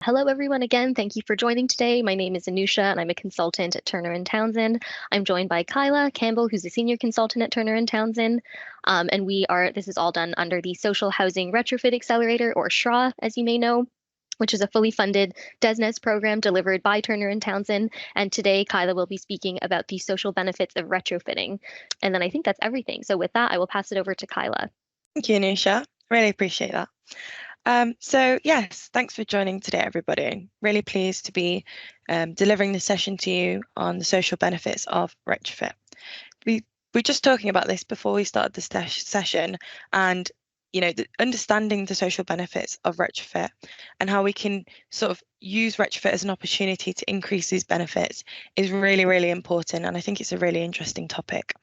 Hello, everyone, again. Thank you for joining today. My name is Anusha, and I'm a consultant at Turner & Townsend. I'm joined by Kyla Campbell, who's a senior consultant at Turner & Townsend. And this is all done under the Social Housing Retrofit Accelerator, or SHRA, as you may know, which is a fully funded DESNES program delivered by Turner & Townsend. And today, Kyla will be speaking about the social benefits of retrofitting. And then I think that's everything. So with that, I will pass it over to Kyla. Thank you, Anusha. Really appreciate that. So yes, thanks for joining today, everybody. Really pleased to be delivering this session to you on the social benefits of retrofit. We were just talking about this before we started the session, and understanding the social benefits of retrofit and how we can sort of use retrofit as an opportunity to increase these benefits is really, really important. And I think it's a really interesting topic.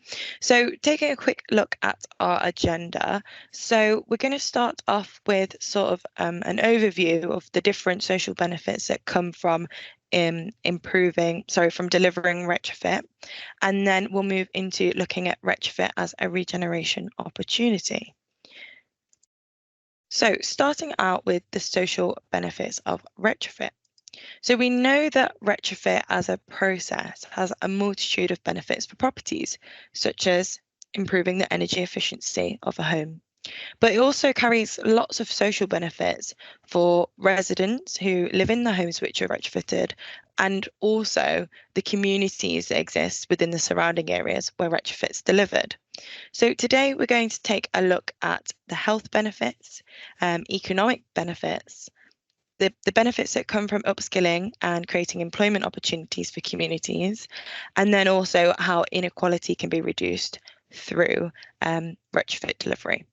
So taking a quick look at our agenda. So we're going to start off with sort of an overview of the different social benefits that come from delivering retrofit, and then we'll move into looking at retrofit as a regeneration opportunity. So starting out with the social benefits of retrofit. So we know that retrofit as a process has a multitude of benefits for properties, such as improving the energy efficiency of a home. But it also carries lots of social benefits for residents who live in the homes which are retrofitted, and also the communities that exist within the surrounding areas where retrofit's delivered. So today we're going to take a look at the health benefits, economic benefits, the benefits that come from upskilling and creating employment opportunities for communities, and then also how inequality can be reduced through retrofit delivery.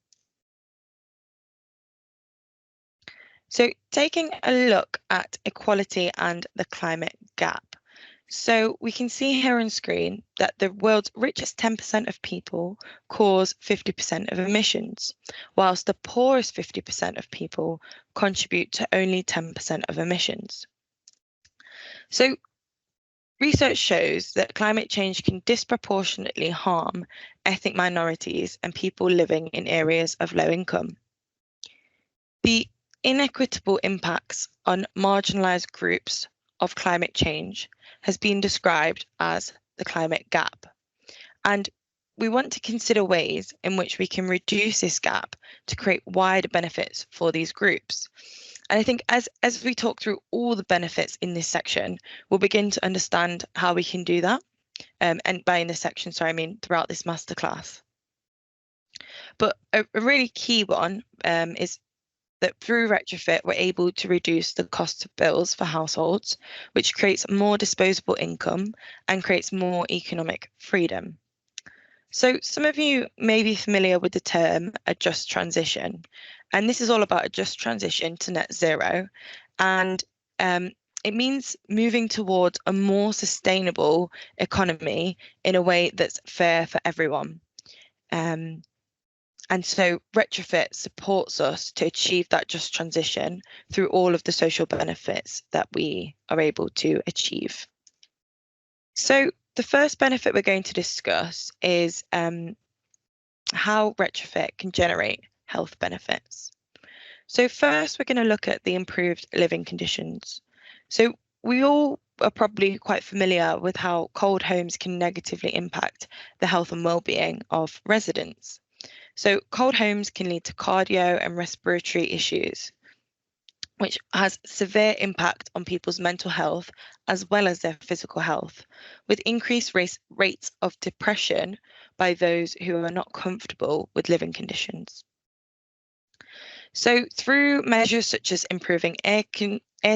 So taking a look at equality and the climate gap. So we can see here on screen that the world's richest 10% of people cause 50% of emissions, whilst the poorest 50% of people contribute to only 10% of emissions. So research shows that climate change can disproportionately harm ethnic minorities and people living in areas of low income. The inequitable impacts on marginalised groups of climate change has been described as the climate gap. And we want to consider ways in which we can reduce this gap to create wider benefits for these groups. And I think as we talk through all the benefits in this section, we'll begin to understand how we can do that. And by in this section, sorry, I mean throughout this masterclass. But a really key one is that through retrofit, we're able to reduce the cost of bills for households, which creates more disposable income and creates more economic freedom. So some of you may be familiar with the term a just transition, and this is all about a just transition to net zero. And it means moving towards a more sustainable economy in a way that's fair for everyone. And so retrofit supports us to achieve that just transition through all of the social benefits that we are able to achieve. So the first benefit we're going to discuss is how retrofit can generate health benefits. So first, we're going to look at the improved living conditions. So we all are probably quite familiar with how cold homes can negatively impact the health and well-being of residents. So cold homes can lead to cardio and respiratory issues, which has severe impact on people's mental health as well as their physical health, with increased rates of depression by those who are not comfortable with living conditions. So through measures such as improving air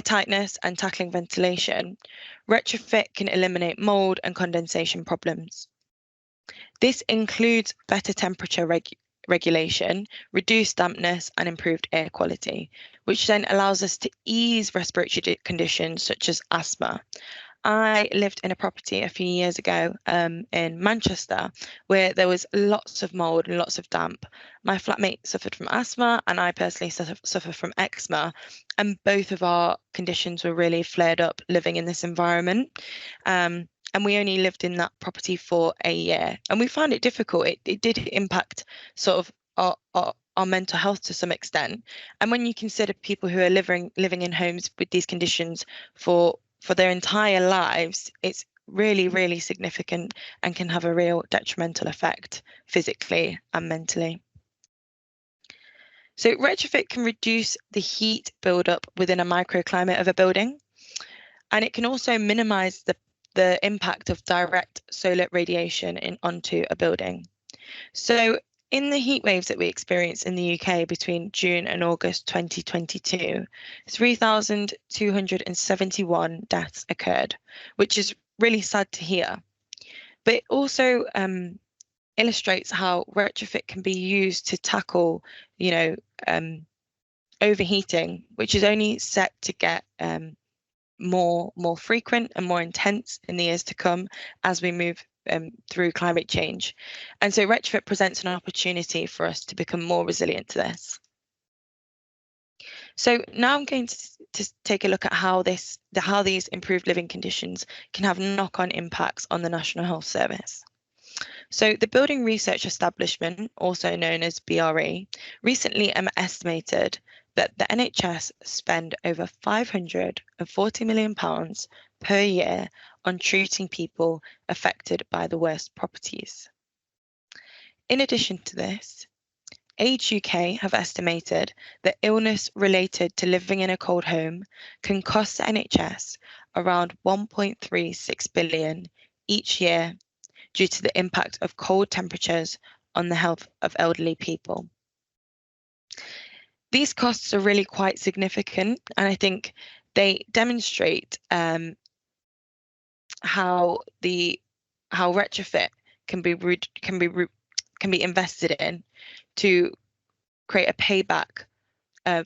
tightness and tackling ventilation, retrofit can eliminate mold and condensation problems. This includes better temperature regulation, reduced dampness, and improved air quality, which then allows us to ease respiratory conditions such as asthma. I lived in a property a few years ago in Manchester where there was lots of mold and lots of damp. My flatmate suffered from asthma and I personally suffer from eczema, and both of our conditions were really flared up living in this environment. And we only lived in that property for a year, and we found it difficult. It did impact sort of our mental health to some extent. And when you consider people who are living in homes with these conditions for their entire lives, it's really, really significant and can have a real detrimental effect physically and mentally. So retrofit can reduce the heat buildup within a microclimate of a building, and it can also minimize the impact of direct solar radiation onto a building. So in the heat waves that we experienced in the UK between June and August 2022, 3,271 deaths occurred, which is really sad to hear. But it also illustrates how retrofit can be used to tackle, overheating, which is only set to get more frequent and more intense in the years to come as we move through climate change. And so retrofit presents an opportunity for us to become more resilient to this. So now I'm going to take a look at how these improved living conditions can have knock-on impacts on the National Health Service. So the Building Research Establishment, also known as BRE, recently estimated that the NHS spend over £540 million per year on treating people affected by the worst properties. In addition to this, Age UK have estimated that illness related to living in a cold home can cost the NHS around 1.36 billion each year due to the impact of cold temperatures on the health of elderly people. These costs are really quite significant, and I think they demonstrate how retrofit can be invested in to create a payback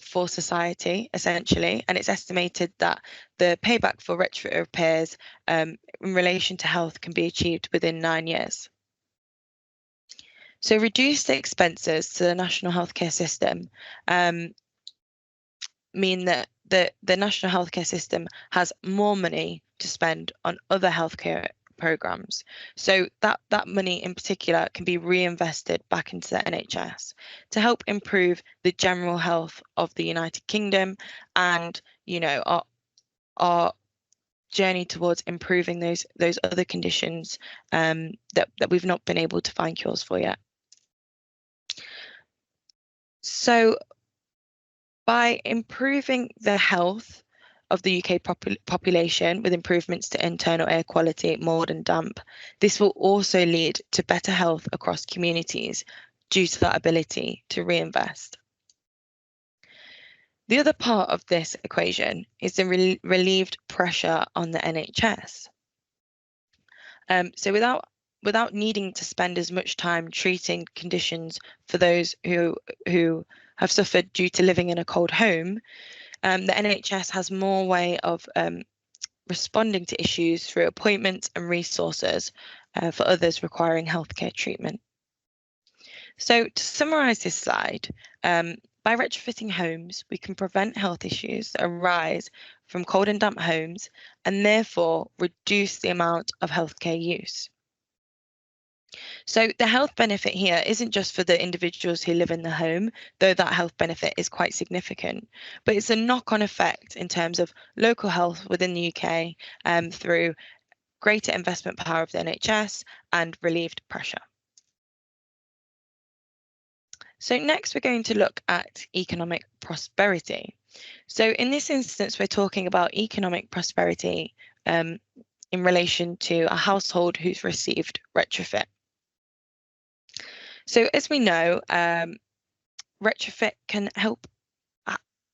for society, essentially. And it's estimated that the payback for retrofit repairs in relation to health can be achieved within 9 years. So reduced expenses to the national healthcare system mean that the national healthcare system has more money to spend on other healthcare programs. So that money in particular can be reinvested back into the NHS to help improve the general health of the United Kingdom and, our journey towards improving those other conditions that we've not been able to find cures for yet. So by improving the health of the UK population with improvements to internal air quality, mould and damp, this will also lead to better health across communities due to that ability to reinvest. The other part of this equation is the relieved pressure on the NHS. So without needing to spend as much time treating conditions for those who have suffered due to living in a cold home, the NHS has more way of responding to issues through appointments and resources for others requiring healthcare treatment. So to summarise this slide, by retrofitting homes, we can prevent health issues that arise from cold and damp homes and therefore reduce the amount of healthcare use. So the health benefit here isn't just for the individuals who live in the home, though that health benefit is quite significant, but it's a knock-on effect in terms of local health within the UK through greater investment power of the NHS and relieved pressure. So next we're going to look at economic prosperity. So in this instance, we're talking about economic prosperity in relation to a household who's received retrofit. So as we know, retrofit can help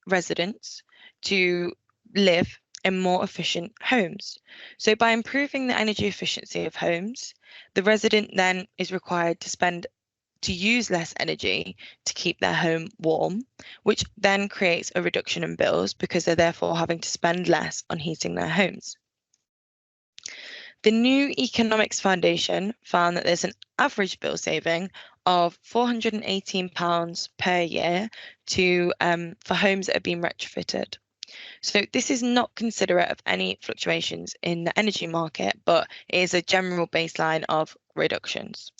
residents to live in more efficient homes. So by improving the energy efficiency of homes, the resident then is required to use less energy to keep their home warm, which then creates a reduction in bills because they're therefore having to spend less on heating their homes. The New Economics Foundation found that there's an average bill saving of £418 per year for homes that have been retrofitted. So this is not considerate of any fluctuations in the energy market, but it is a general baseline of reductions.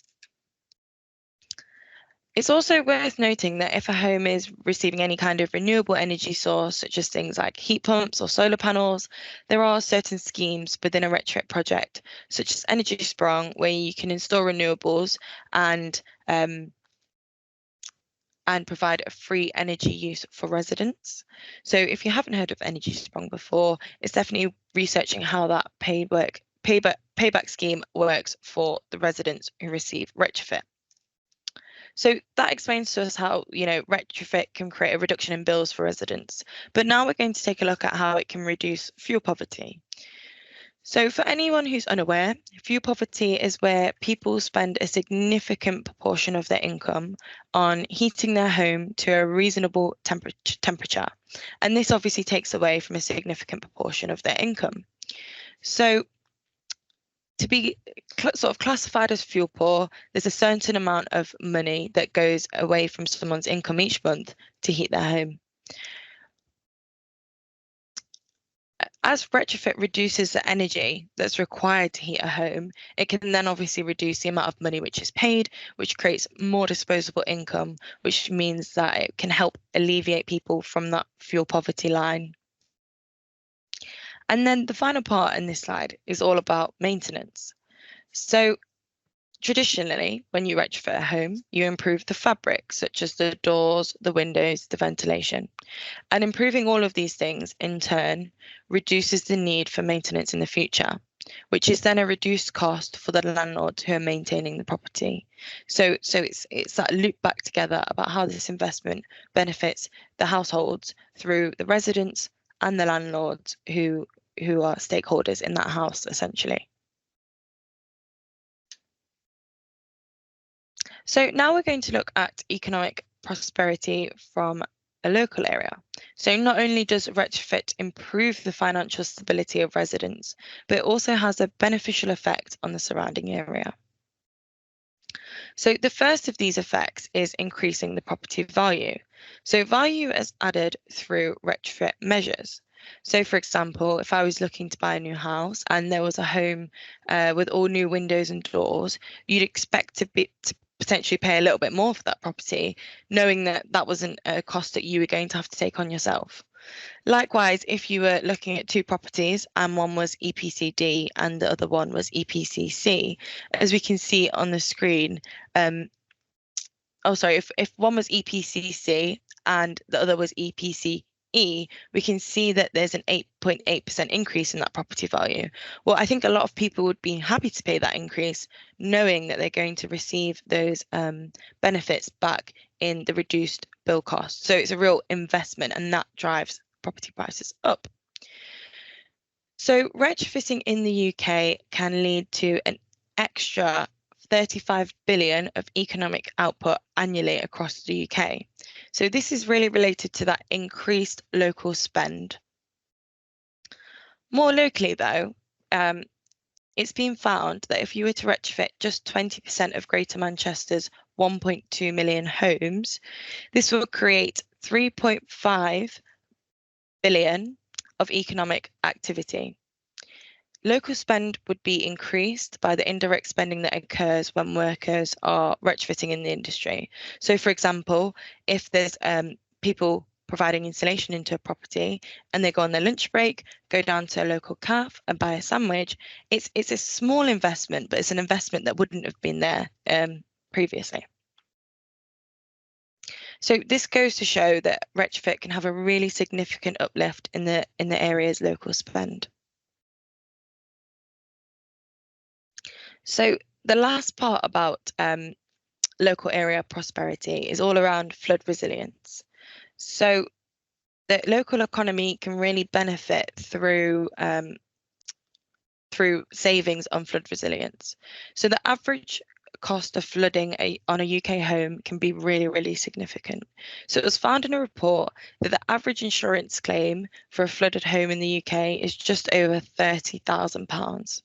It's also worth noting that if a home is receiving any kind of renewable energy source, such as things like heat pumps or solar panels, there are certain schemes within a retrofit project, such as Energy Sprung, where you can install renewables and provide a free energy use for residents. So if you haven't heard of Energy Sprung before, it's definitely researching how that payback scheme works for the residents who receive retrofit. So that explains to us how, retrofit can create a reduction in bills for residents. But now we're going to take a look at how it can reduce fuel poverty. So for anyone who's unaware, fuel poverty is where people spend a significant proportion of their income on heating their home to a reasonable temperature. And this obviously takes away from a significant proportion of their income. So to be sort of classified as fuel poor, there's a certain amount of money that goes away from someone's income each month to heat their home. As retrofit reduces the energy that's required to heat a home, it can then obviously reduce the amount of money which is paid, which creates more disposable income, which means that it can help alleviate people from that fuel poverty line. And then the final part in this slide is all about maintenance. So traditionally, when you retrofit a home, you improve the fabric, such as the doors, the windows, the ventilation. And improving all of these things, in turn, reduces the need for maintenance in the future, which is then a reduced cost for the landlords who are maintaining the property. So it's that loop back together about how this investment benefits the households through the residents and the landlords who are stakeholders in that house, essentially. So now we're going to look at economic prosperity from a local area. So not only does retrofit improve the financial stability of residents, but it also has a beneficial effect on the surrounding area. So the first of these effects is increasing the property value. So value is added through retrofit measures. So for example, if I was looking to buy a new house and there was a home with all new windows and doors, you'd expect to potentially pay a little bit more for that property, knowing that that wasn't a cost that you were going to have to take on yourself. Likewise, if you were looking at two properties and one was EPC-D and the other one was EPC-C, as we can see on the screen, if one was EPC-C and the other was EPC-E, we can see that there's an 8.8% increase in that property value. Well, I think a lot of people would be happy to pay that increase, knowing that they're going to receive those benefits back in the reduced bill cost. So it's a real investment, and that drives property prices up. So retrofitting in the UK can lead to an extra 35 billion of economic output annually across the UK. So this is really related to that increased local spend. More locally though, it's been found that if you were to retrofit just 20% of Greater Manchester's 1.2 million homes, this will create 3.5 billion of economic activity. Local spend would be increased by the indirect spending that occurs when workers are retrofitting in the industry. So for example, if there's people providing insulation into a property and they go on their lunch break, go down to a local cafe and buy a sandwich, it's a small investment, but it's an investment that wouldn't have been there previously. So this goes to show that retrofit can have a really significant uplift in the area's local spend. So the last part about local area prosperity is all around flood resilience. So the local economy can really benefit through savings on flood resilience. So the average cost of flooding on a UK home can be really, really significant. So it was found in a report that the average insurance claim for a flooded home in the UK is just over £30,000.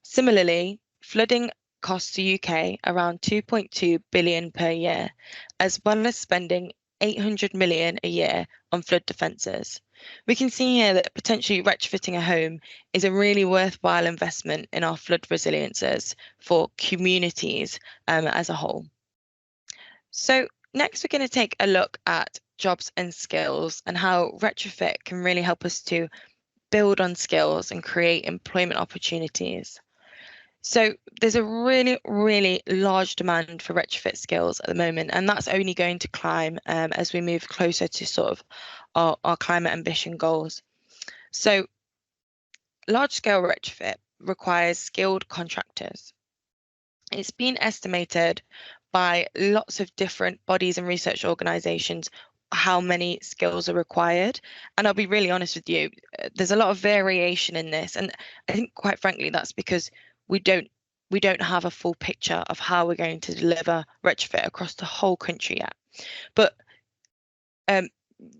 Similarly, flooding costs the UK around 2.2 billion per year, as well as spending 800 million a year on flood defences. We can see here that potentially retrofitting a home is a really worthwhile investment in our flood resiliences for communities as a whole. So next, we're going to take a look at jobs and skills and how retrofit can really help us to build on skills and create employment opportunities. So there's a really, really large demand for retrofit skills at the moment, and that's only going to climb as we move closer to sort of our climate ambition goals. So large-scale retrofit requires skilled contractors. It's been estimated by lots of different bodies and research organisations how many skills are required. And I'll be really honest with you, there's a lot of variation in this. And I think quite frankly, that's because we don't have a full picture of how we're going to deliver retrofit across the whole country yet. But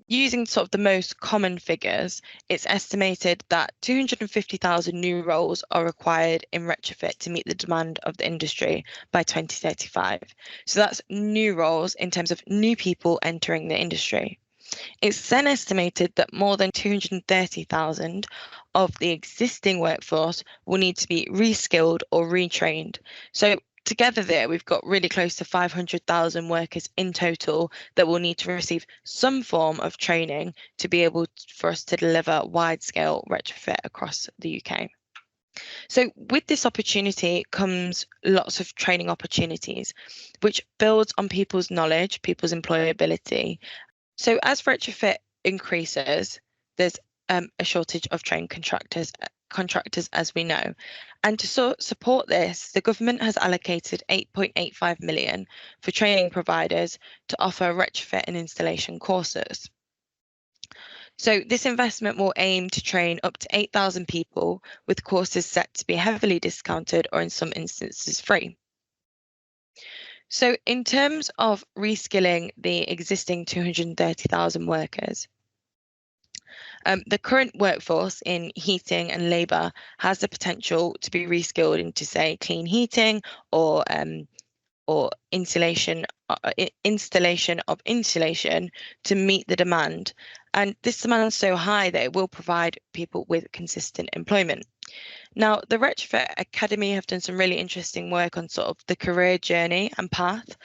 using sort of the most common figures, it's estimated that 250,000 new roles are required in retrofit to meet the demand of the industry by 2035. So that's new roles in terms of new people entering the industry. It's then estimated that more than 230,000 of the existing workforce will need to be reskilled or retrained. So together there, we've got really close to 500,000 workers in total that will need to receive some form of training to be able for us to deliver wide-scale retrofit across the UK. So with this opportunity comes lots of training opportunities, which builds on people's knowledge, people's employability. So as retrofit increases, there's a shortage of trained contractors, as we know. And to support this, the government has allocated 8.85 million for training providers to offer retrofit and installation courses. So this investment will aim to train up to 8,000 people, with courses set to be heavily discounted or in some instances free. So in terms of reskilling the existing 230,000 workers, the current workforce in heating and labour has the potential to be reskilled into, say, clean heating or installation of insulation to meet the demand. And this demand is so high that it will provide people with consistent employment. Now, the Retrofit Academy have done some really interesting work on sort of the career journey and path,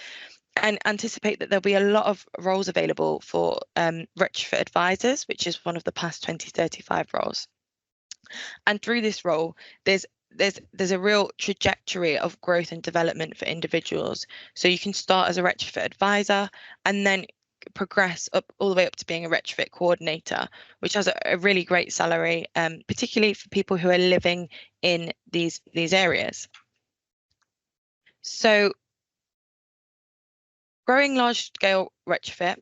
and anticipate that there'll be a lot of roles available for retrofit advisors, which is one of the past 2035 roles. And through this role, there's a real trajectory of growth and development for individuals. So you can start as a retrofit advisor and then progress up all the way up to being a retrofit coordinator, which has a really great salary, particularly for people who are living in these areas. So growing large-scale retrofit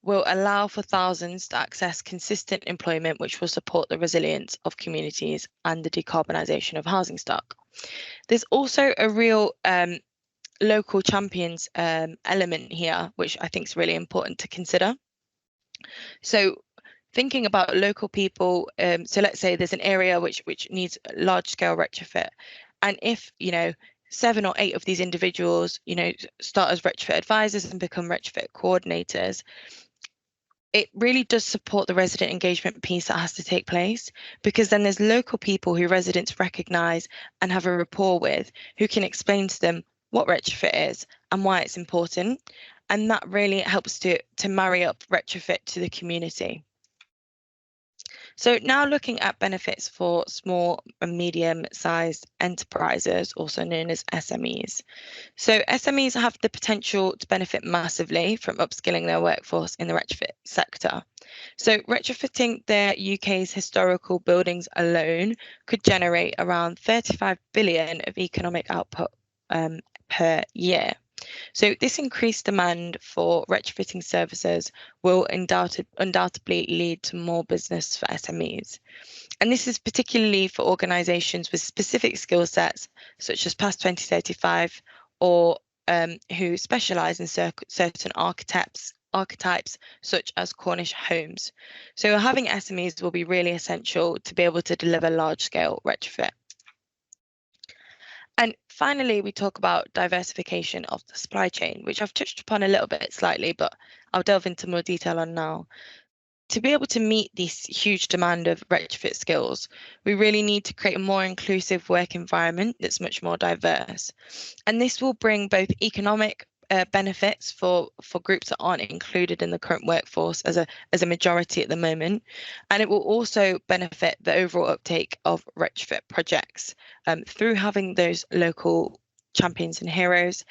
will allow for thousands to access consistent employment, which will support the resilience of communities and the decarbonisation of housing stock. There's also a real local champions element here, which I think is really important to consider. So thinking about local people, so let's say there's an area which needs large-scale retrofit, and if 7 or 8 of these individuals, start as retrofit advisors and become retrofit coordinators, it really does support the resident engagement piece that has to take place, because then there's local people who residents recognise and have a rapport with, who can explain to them what retrofit is and why it's important. And that really helps to marry up retrofit to the community. So now looking at benefits for small and medium-sized enterprises, also known as SMEs. So SMEs have the potential to benefit massively from upskilling their workforce in the retrofit sector. So retrofitting their UK's historical buildings alone could generate around 35 billion of economic output per year. So this increased demand for retrofitting services will undoubtedly lead to more business for SMEs. And this is particularly for organisations with specific skill sets, such as past 2035, or who specialise in certain archetypes, such as Cornish homes. So having SMEs will be really essential to be able to deliver large-scale retrofit. And finally, we talk about diversification of the supply chain, which I've touched upon a little bit slightly, but I'll delve into more detail on now. To be able to meet this huge demand of retrofit skills, we really need to create a more inclusive work environment that's much more diverse. And this will bring both economic benefits for groups that aren't included in the current workforce as a majority at the moment, and it will also benefit the overall uptake of retrofit projects through having those local champions and heroes.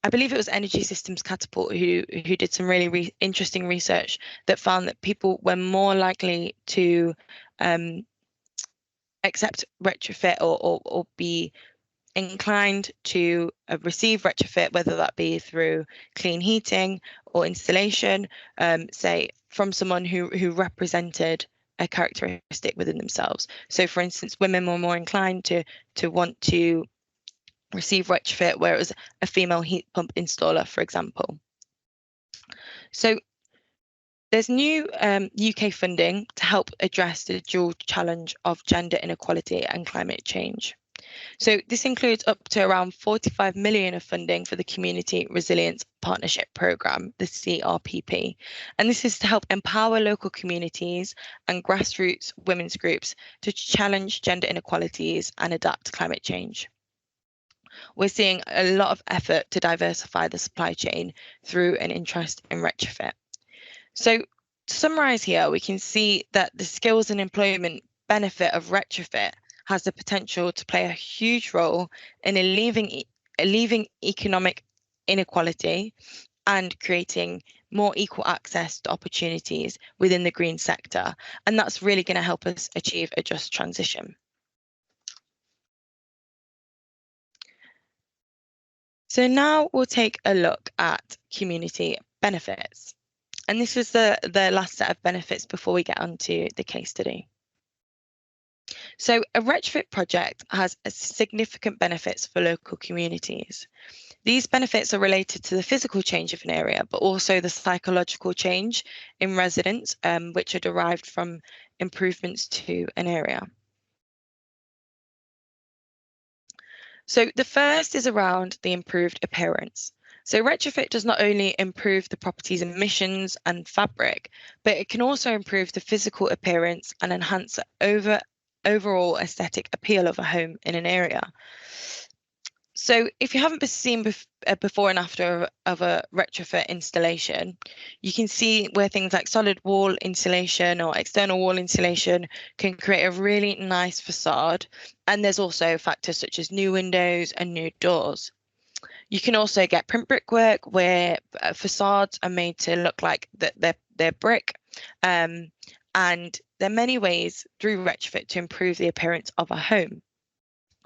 I believe it was Energy Systems Catapult who did some really interesting research that found that people were more likely to accept retrofit or be inclined to receive retrofit, whether that be through clean heating or installation, say from someone who represented a characteristic within themselves. So, for instance, women were more inclined to want to receive retrofit where it was a female heat pump installer, for example. So there's new UK funding to help address the dual challenge of gender inequality and climate change. So this includes up to around 45 million of funding for the Community Resilience Partnership Programme, the CRPP. And this is to help empower local communities and grassroots women's groups to challenge gender inequalities and adapt to climate change. We're seeing a lot of effort to diversify the supply chain through an interest in retrofit. So to summarise here, we can see that the skills and employment benefit of retrofit has the potential to play a huge role in alleviating economic inequality and creating more equal access to opportunities within the green sector. And that's really going to help us achieve a just transition. So now we'll take a look at community benefits. And this is the last set of benefits before we get onto the case study. So a retrofit project has significant benefits for local communities. These benefits are related to the physical change of an area, but also the psychological change in residents, which are derived from improvements to an area. So the first is around the improved appearance. So retrofit does not only improve the property's emissions and fabric, but it can also improve the physical appearance and enhance the overall aesthetic appeal of a home in an area. So if you haven't seen before and after of a retrofit installation, you can see where things like solid wall insulation or external wall insulation can create a really nice facade. And there's also factors such as new windows and new doors. You can also get print brickwork where facades are made to look like they're brick. And there are many ways through retrofit to improve the appearance of a home.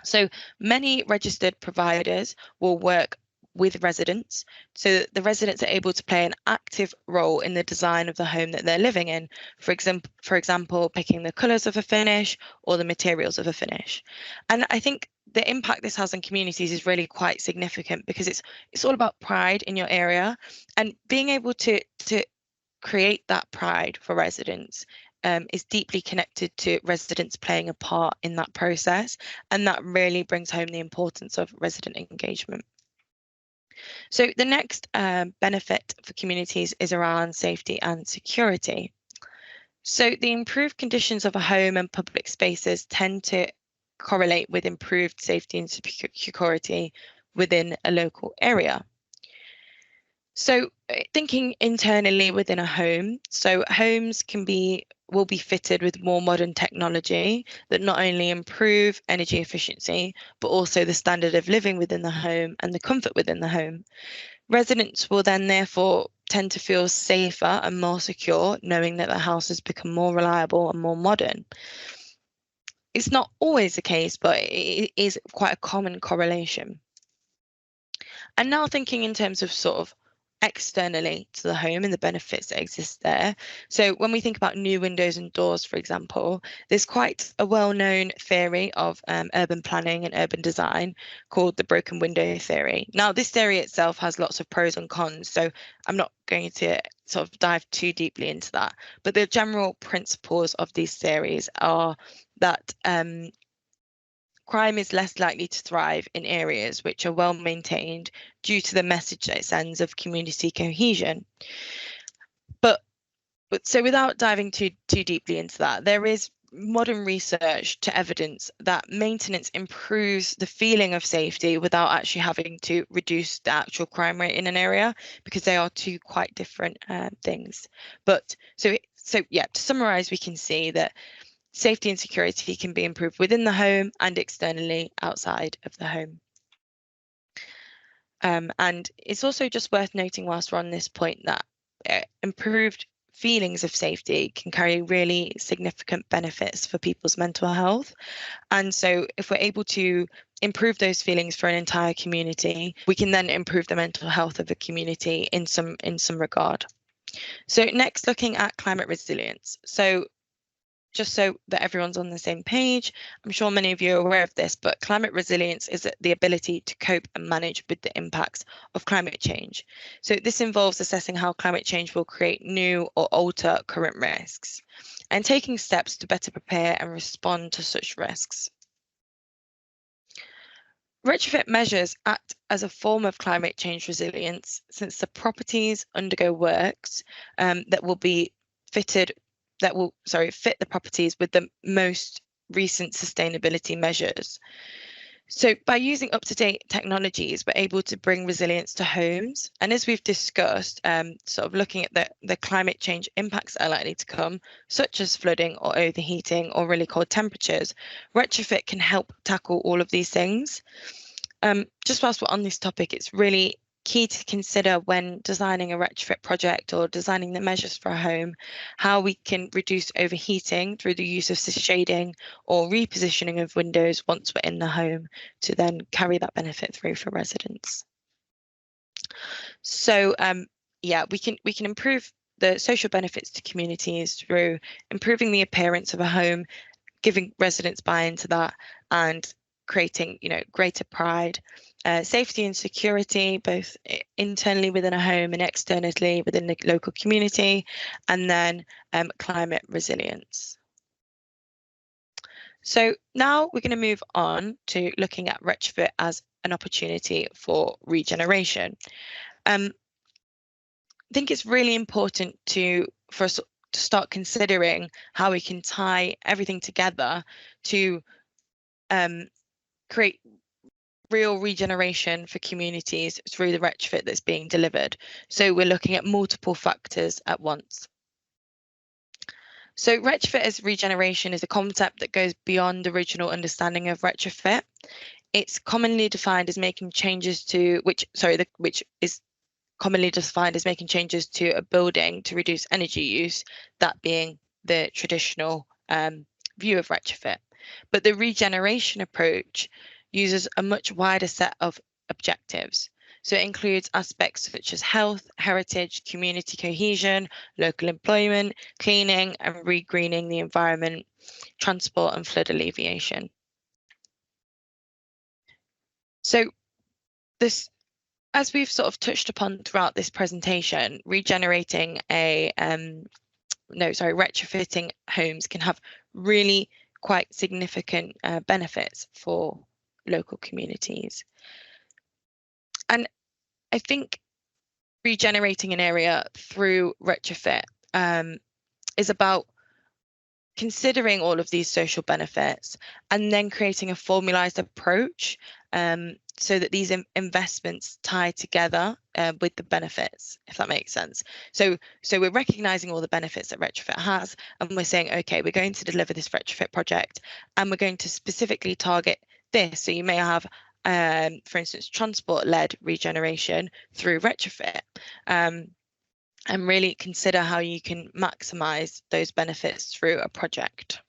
So many registered providers will work with residents so that the residents are able to play an active role in the design of the home that they're living in. For example, picking the colours of a finish or the materials of a finish. And I think the impact this has on communities is really quite significant because it's all about pride in your area and being able to create that pride for residents is deeply connected to residents playing a part in that process, and that really brings home the importance of resident engagement. So the next benefit for communities is around safety and security. So the improved conditions of a home and public spaces tend to correlate with improved safety and security within a local area. So thinking internally within a home, so homes will be fitted with more modern technology that not only improve energy efficiency, but also the standard of living within the home and the comfort within the home. Residents will then therefore tend to feel safer and more secure, knowing that the house has become more reliable and more modern. It's not always the case, but it is quite a common correlation. And now thinking in terms of sort of externally to the home and the benefits that exist there. So when we think about new windows and doors, for example, there's quite a well-known theory of urban planning and urban design called the broken window theory. Now, this theory itself has lots of pros and cons, so I'm not going to sort of dive too deeply into that. But the general principles of these theories are that crime is less likely to thrive in areas which are well maintained due to the message that it sends of community cohesion. But so without diving too deeply into that, there is modern research to evidence that maintenance improves the feeling of safety without actually having to reduce the actual crime rate in an area, because they are two quite different things. But so yeah, to summarize, we can see that safety and security can be improved within the home and externally outside of the home. And it's also just worth noting, whilst we're on this point, that improved feelings of safety can carry really significant benefits for people's mental health. And so if we're able to improve those feelings for an entire community, we can then improve the mental health of the community in some regard. So next, looking at climate resilience. So just so that everyone's on the same page, I'm sure many of you are aware of this, but climate resilience is the ability to cope and manage with the impacts of climate change. So this involves assessing how climate change will create new or alter current risks and taking steps to better prepare and respond to such risks. Retrofit measures act as a form of climate change resilience, since the properties undergo works that will fit the properties with the most recent sustainability measures. So by using up-to-date technologies, we're able to bring resilience to homes. And as we've discussed, sort of looking at the climate change impacts that are likely to come, such as flooding or overheating or really cold temperatures, retrofit can help tackle all of these things. Just whilst we're on this topic, it's really key to consider when designing a retrofit project or designing the measures for a home, how we can reduce overheating through the use of shading or repositioning of windows once we're in the home, to then carry that benefit through for residents. So yeah, we can improve the social benefits to communities through improving the appearance of a home, giving residents buy-in to that, and creating, greater pride, safety and security, both internally within a home and externally within the local community, and then climate resilience. So now we're going to move on to looking at retrofit as an opportunity for regeneration. I think it's really important for us to start considering how we can tie everything together to create real regeneration for communities through the retrofit that's being delivered. So we're looking at multiple factors at once. So retrofit as regeneration is a concept that goes beyond the original understanding of retrofit. It's commonly defined as making changes to which is commonly defined as making changes to a building to reduce energy use, that being the traditional view of retrofit. But the regeneration approach uses a much wider set of objectives. So it includes aspects such as health, heritage, community cohesion, local employment, cleaning and re-greening the environment, transport and flood alleviation. So this, as we've sort of touched upon throughout this presentation, retrofitting homes can have really quite significant benefits for local communities. And I think regenerating an area through retrofit is about considering all of these social benefits and then creating a formalized approach so that these investments tie together with the benefits, if that makes sense. So we're recognizing all the benefits that retrofit has, and we're saying, okay, we're going to deliver this retrofit project and we're going to specifically target this. So you may have, for instance, transport-led regeneration through retrofit. And really consider how you can maximize those benefits through a project.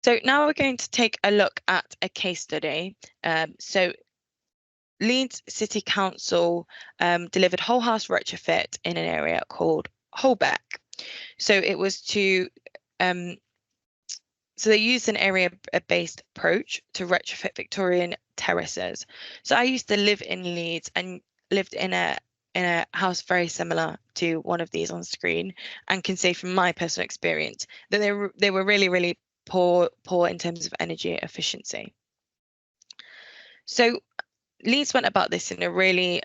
So now we're going to take a look at a case study. So Leeds City Council delivered whole house retrofit in an area called Holbeck. So it was so they used an area-based approach to retrofit Victorian terraces. So I used to live in Leeds and lived in a house very similar to one of these on screen, and can say from my personal experience that they were really, really poor in terms of energy efficiency. So Leeds went about this in a really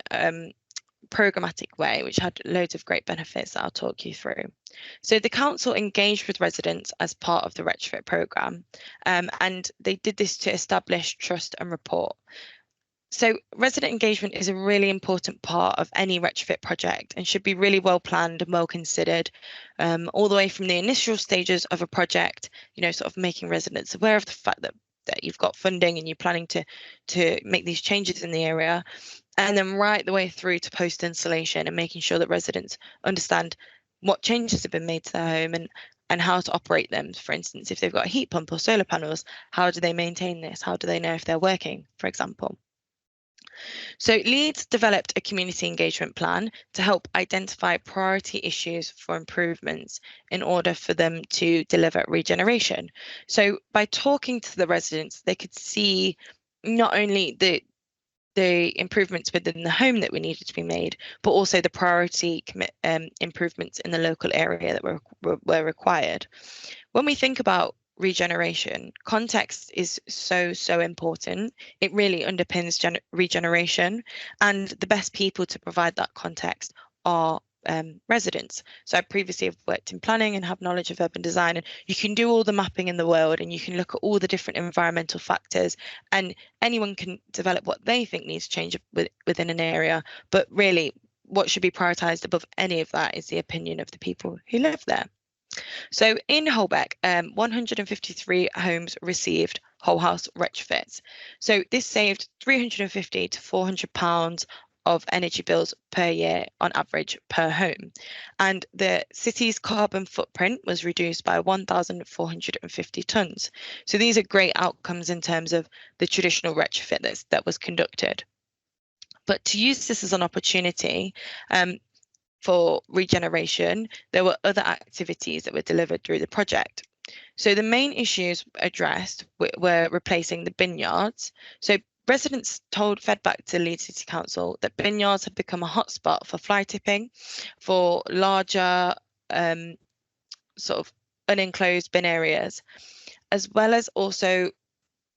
programmatic way, which had loads of great benefits that I'll talk you through. So the council engaged with residents as part of the retrofit programme, and they did this to establish trust and rapport. So resident engagement is a really important part of any retrofit project and should be really well planned and well considered, all the way from the initial stages of a project, sort of making residents aware of the fact that you've got funding and you're planning to make these changes in the area, and then right the way through to post installation and making sure that residents understand what changes have been made to their home and how to operate them. For instance, if they've got a heat pump or solar panels, how do they maintain this? How do they know if they're working, for example? So Leeds developed a community engagement plan to help identify priority issues for improvements in order for them to deliver regeneration. So by talking to the residents, they could see not only the improvements within the home that we needed to be made, but also the priority improvements in the local area that were required. When we think about regeneration, context is so important. It really underpins regeneration, and the best people to provide that context are residents. So I previously have worked in planning and have knowledge of urban design, and you can do all the mapping in the world and you can look at all the different environmental factors, and anyone can develop what they think needs to change within an area, but really what should be prioritised above any of that is the opinion of the people who live there. So in Holbeck, 153 homes received whole house retrofits. So this saved £350 to £400 of energy bills per year on average per home. And the city's carbon footprint was reduced by 1,450 tonnes. So these are great outcomes in terms of the traditional retrofit that was conducted. But to use this as an opportunity, for regeneration, there were other activities that were delivered through the project. So the main issues addressed were replacing the bin yards. So residents fed back to Leeds City Council that bin yards had become a hotspot for fly tipping, for larger sort of unenclosed bin areas, as well as also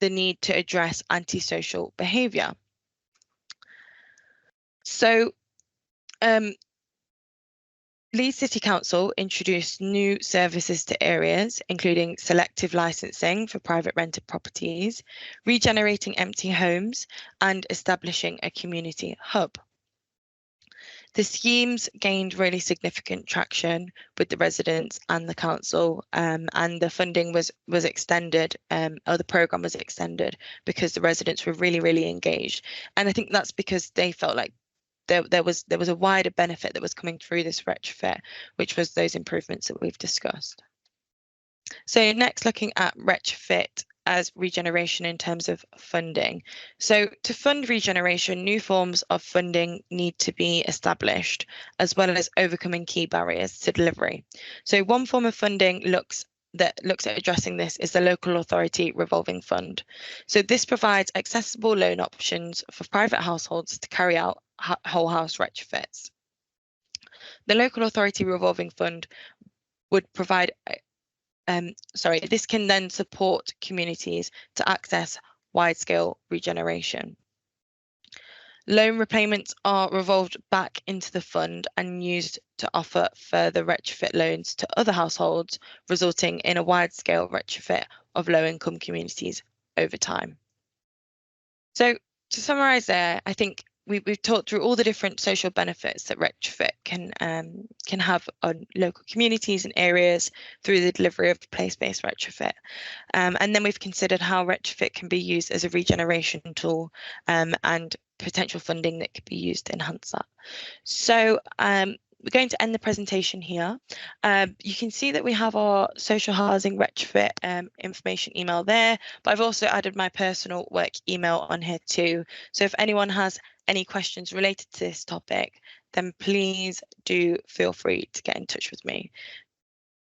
the need to address antisocial behaviour. So Leeds City Council introduced new services to areas, including selective licensing for private rented properties, regenerating empty homes, and establishing a community hub. The schemes gained really significant traction with the residents and the council, and the funding was extended, or the programme was extended because the residents were really engaged. And I think that's because they felt like there was a wider benefit that was coming through this retrofit, which was those improvements that we've discussed. So next, looking at retrofit as regeneration in terms of funding. So to fund regeneration, new forms of funding need to be established, as well as overcoming key barriers to delivery. So one form of funding that looks at addressing this is the local authority revolving fund. So this provides accessible loan options for private households to carry out whole house retrofits. The local authority revolving fund would provide, this can then support communities to access wide-scale regeneration. Loan repayments are revolved back into the fund and used to offer further retrofit loans to other households, resulting in a wide-scale retrofit of low-income communities over time. So to summarise there, I think we've talked through all the different social benefits that retrofit can have on local communities and areas through the delivery of place-based retrofit. And then we've considered how retrofit can be used as a regeneration tool, and potential funding that could be used to enhance that. So we're going to end the presentation here. You can see that we have our social housing retrofit information email there, but I've also added my personal work email on here too. So if anyone has any questions related to this topic, then please do feel free to get in touch with me.